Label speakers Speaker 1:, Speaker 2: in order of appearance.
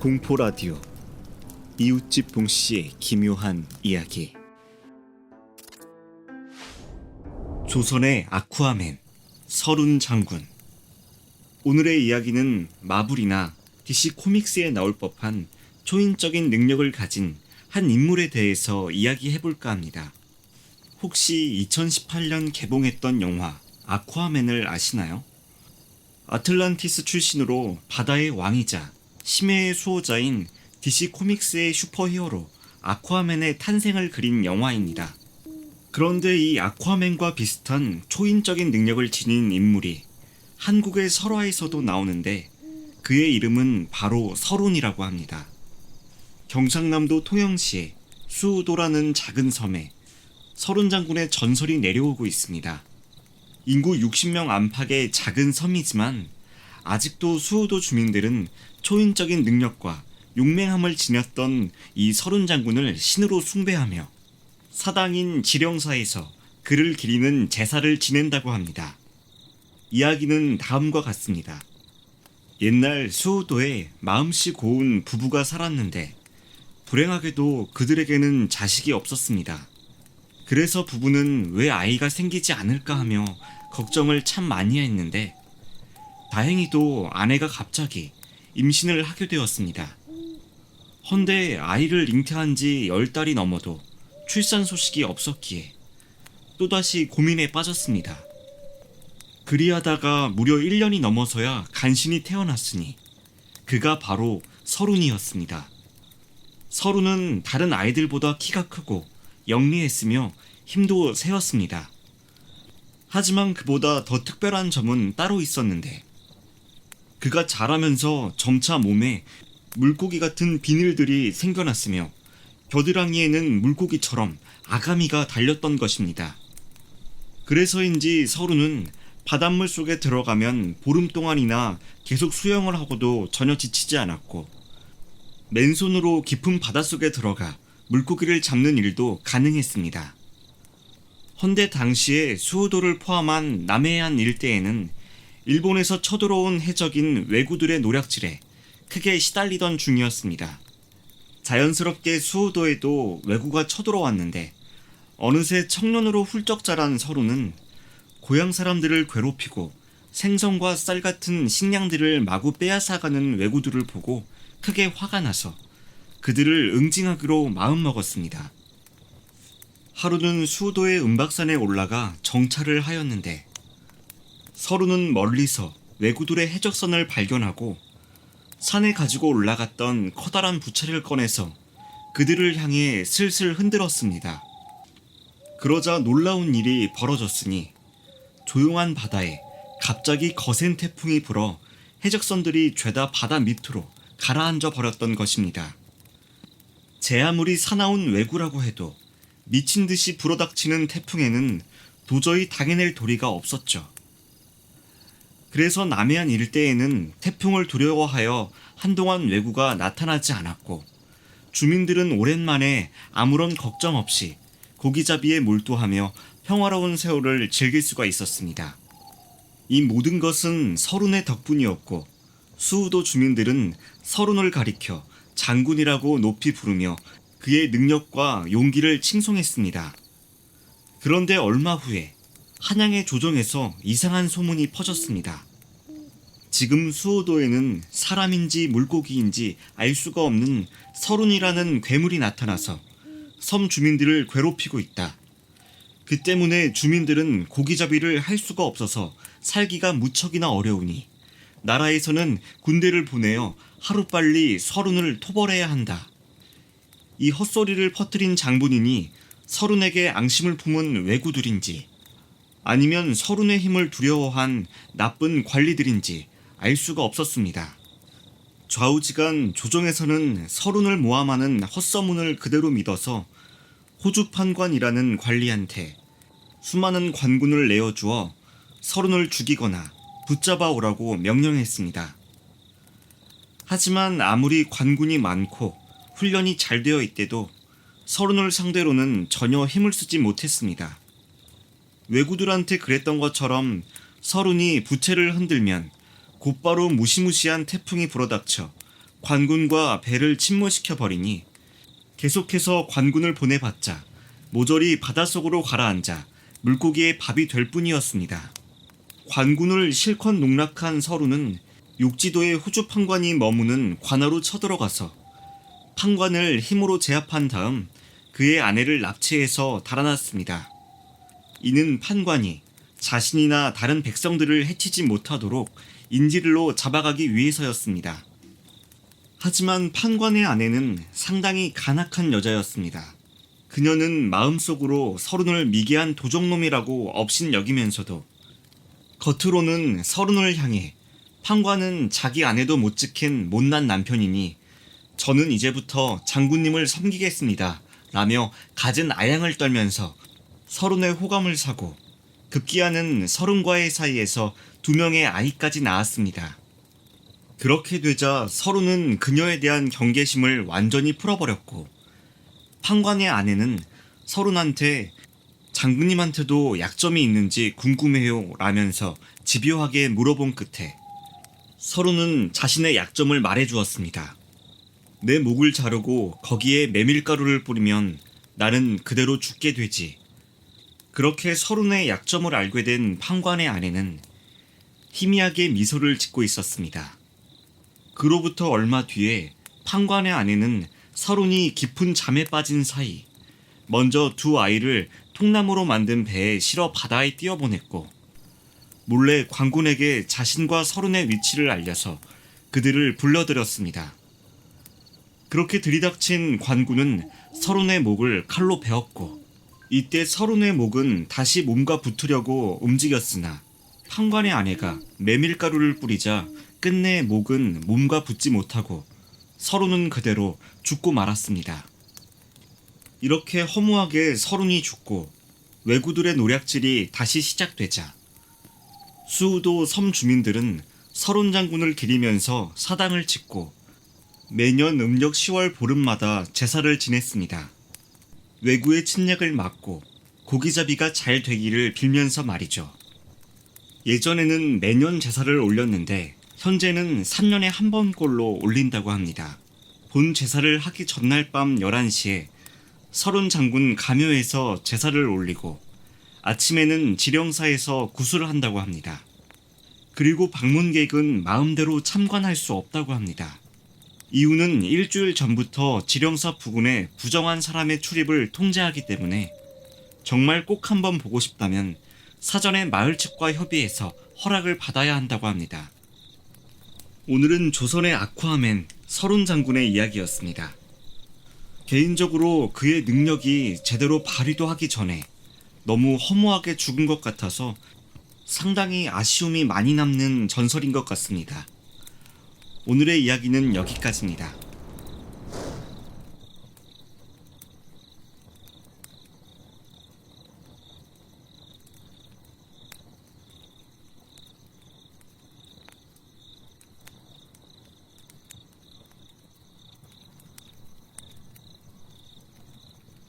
Speaker 1: 공포라디오 이웃집 봉씨의 기묘한 이야기. 조선의 아쿠아맨 서룬 장군. 오늘의 이야기는 마블이나 DC 코믹스에 나올 법한 초인적인 능력을 가진 한 인물에 대해서 이야기해볼까 합니다. 혹시 2018년 개봉했던 영화 아쿠아맨을 아시나요? 아틀란티스 출신으로 바다의 왕이자 심해의 수호자인 DC 코믹스의 슈퍼히어로 아쿠아맨의 탄생을 그린 영화입니다. 그런데 이 아쿠아맨과 비슷한 초인적인 능력을 지닌 인물이 한국의 설화에서도 나오는데 그의 이름은 바로 서룬이라고 합니다. 경상남도 통영시의 수우도라는 작은 섬에 서룬 장군의 전설이 내려오고 있습니다. 인구 60명 안팎의 작은 섬이지만 아직도 수우도 주민들은 초인적인 능력과 용맹함을 지녔던 이 서룬 장군을 신으로 숭배하며 사당인 지령사에서 그를 기리는 제사를 지낸다고 합니다. 이야기는 다음과 같습니다. 옛날 수우도에 마음씨 고운 부부가 살았는데 불행하게도 그들에게는 자식이 없었습니다. 그래서 부부는 왜 아이가 생기지 않을까 하며 걱정을 참 많이 했는데 다행히도 아내가 갑자기 임신을 하게 되었습니다. 헌데 아이를 잉태한 지 10달이 넘어도 출산 소식이 없었기에 또다시 고민에 빠졌습니다. 그리하다가 무려 1년이 넘어서야 간신히 태어났으니 그가 바로 서룬이었습니다. 서룬은 다른 아이들보다 키가 크고 영리했으며 힘도 세었습니다. 하지만 그보다 더 특별한 점은 따로 있었는데 그가 자라면서 점차 몸에 물고기 같은 비늘들이 생겨났으며 겨드랑이에는 물고기처럼 아가미가 달렸던 것입니다. 그래서인지 서룬은 바닷물 속에 들어가면 보름 동안이나 계속 수영을 하고도 전혀 지치지 않았고 맨손으로 깊은 바닷속에 들어가 물고기를 잡는 일도 가능했습니다. 헌데 당시에 수우도를 포함한 남해안 일대에는 일본에서 쳐들어온 해적인 왜구들의 노략질에 크게 시달리던 중이었습니다. 자연스럽게 수우도에도 왜구가 쳐들어왔는데 어느새 청년으로 훌쩍 자란 서룬은 고향 사람들을 괴롭히고 생선과 쌀 같은 식량들을 마구 빼앗아가는 왜구들을 보고 크게 화가 나서 그들을 응징하기로 마음먹었습니다. 하루는 수우도의 은박산에 올라가 정찰을 하였는데 서룬은 멀리서 왜구들의 해적선을 발견하고 산에 가지고 올라갔던 커다란 부채를 꺼내서 그들을 향해 슬슬 흔들었습니다. 그러자 놀라운 일이 벌어졌으니 조용한 바다에 갑자기 거센 태풍이 불어 해적선들이 죄다 바다 밑으로 가라앉아 버렸던 것입니다. 제 아무리 사나운 왜구라고 해도 미친 듯이 불어닥치는 태풍에는 도저히 당해낼 도리가 없었죠. 그래서 남해안 일대에는 태풍을 두려워하여 한동안 왜구가 나타나지 않았고 주민들은 오랜만에 아무런 걱정 없이 고기잡이에 몰두하며 평화로운 세월을 즐길 수가 있었습니다. 이 모든 것은 서룬의 덕분이었고 수우도 주민들은 서룬을 가리켜 장군이라고 높이 부르며 그의 능력과 용기를 칭송했습니다. 그런데 얼마 후에 한양의 조정에서 이상한 소문이 퍼졌습니다. 지금 수우도에는 사람인지 물고기인지 알 수가 없는 서룬이라는 괴물이 나타나서 섬 주민들을 괴롭히고 있다. 그 때문에 주민들은 고기잡이를 할 수가 없어서 살기가 무척이나 어려우니 나라에서는 군대를 보내어 하루빨리 서룬을 토벌해야 한다. 이 헛소리를 퍼뜨린 장본인이 서룬에게 앙심을 품은 왜구들인지 아니면 서룬의 힘을 두려워한 나쁜 관리들인지 알 수가 없었습니다. 좌우지간 조정에서는 서룬을 모함하는 헛소문을 그대로 믿어서 호주판관이라는 관리한테 수많은 관군을 내어주어 서룬을 죽이거나 붙잡아 오라고 명령했습니다. 하지만 아무리 관군이 많고 훈련이 잘 되어 있대도 서룬을 상대로는 전혀 힘을 쓰지 못했습니다. 왜구들한테 그랬던 것처럼 서룬이 부채를 흔들면 곧바로 무시무시한 태풍이 불어닥쳐 관군과 배를 침몰시켜 버리니 계속해서 관군을 보내봤자 모조리 바닷속으로 가라앉아 물고기의 밥이 될 뿐이었습니다. 관군을 실컷 농락한 서루는 욕지도의 호주 판관이 머무는 관하로 쳐들어가서 판관을 힘으로 제압한 다음 그의 아내를 납치해서 달아났습니다. 이는 판관이 자신이나 다른 백성들을 해치지 못하도록 인질로 잡아가기 위해서였습니다. 하지만 판관의 아내는 상당히 간악한 여자였습니다. 그녀는 마음속으로 서른을 미개한 도적놈이라고 업신여기면서도 겉으로는 서른을 향해 판관은 자기 아내도 못 지킨 못난 남편이니 저는 이제부터 장군님을 섬기겠습니다 라며 갖은 아양을 떨면서 서른의 호감을 사고 급기야는 서른과의 사이에서 2명의 아이까지 낳았습니다. 그렇게 되자 서른은 그녀에 대한 경계심을 완전히 풀어버렸고 판관의 아내는 서른한테 장군님한테도 약점이 있는지 궁금해요 라면서 집요하게 물어본 끝에 서른은 자신의 약점을 말해주었습니다. 내 목을 자르고 거기에 메밀가루를 뿌리면 나는 그대로 죽게 되지. 그렇게 서른의 약점을 알게 된 판관의 아내는 희미하게 미소를 짓고 있었습니다. 그로부터 얼마 뒤에 판관의 아내는 서른이 깊은 잠에 빠진 사이 먼저 2 아이를 통나무로 만든 배에 실어 바다에 띄워보냈고 몰래 관군에게 자신과 서른의 위치를 알려서 그들을 불러들였습니다. 그렇게 들이닥친 관군은 서른의 목을 칼로 베었고 이때 서른의 목은 다시 몸과 붙으려고 움직였으나 판관의 아내가 메밀가루를 뿌리자 끝내 목은 몸과 붙지 못하고 서른은 그대로 죽고 말았습니다. 이렇게 허무하게 서른이 죽고 왜구들의 노략질이 다시 시작되자 수우도 섬 주민들은 서른 장군을 기리면서 사당을 짓고 매년 음력 10월 보름마다 제사를 지냈습니다. 왜구의 침략을 막고 고기잡이가 잘 되기를 빌면서 말이죠. 예전에는 매년 제사를 올렸는데 현재는 3년에 한 번꼴로 올린다고 합니다. 본 제사를 하기 전날 밤 11시에 서른 장군 가묘에서 제사를 올리고 아침에는 지령사에서 구술을 한다고 합니다. 그리고 방문객은 마음대로 참관할 수 없다고 합니다. 이유는 일주일 전부터 지령사 부군에 부정한 사람의 출입을 통제하기 때문에 정말 꼭 한번 보고 싶다면 사전에 마을 측과 협의해서 허락을 받아야 한다고 합니다. 오늘은 조선의 아쿠아맨 서른 장군의 이야기였습니다. 개인적으로 그의 능력이 제대로 발휘도 하기 전에 너무 허무하게 죽은 것 같아서 상당히 아쉬움이 많이 남는 전설인 것 같습니다. 오늘의 이야기는 여기까지입니다.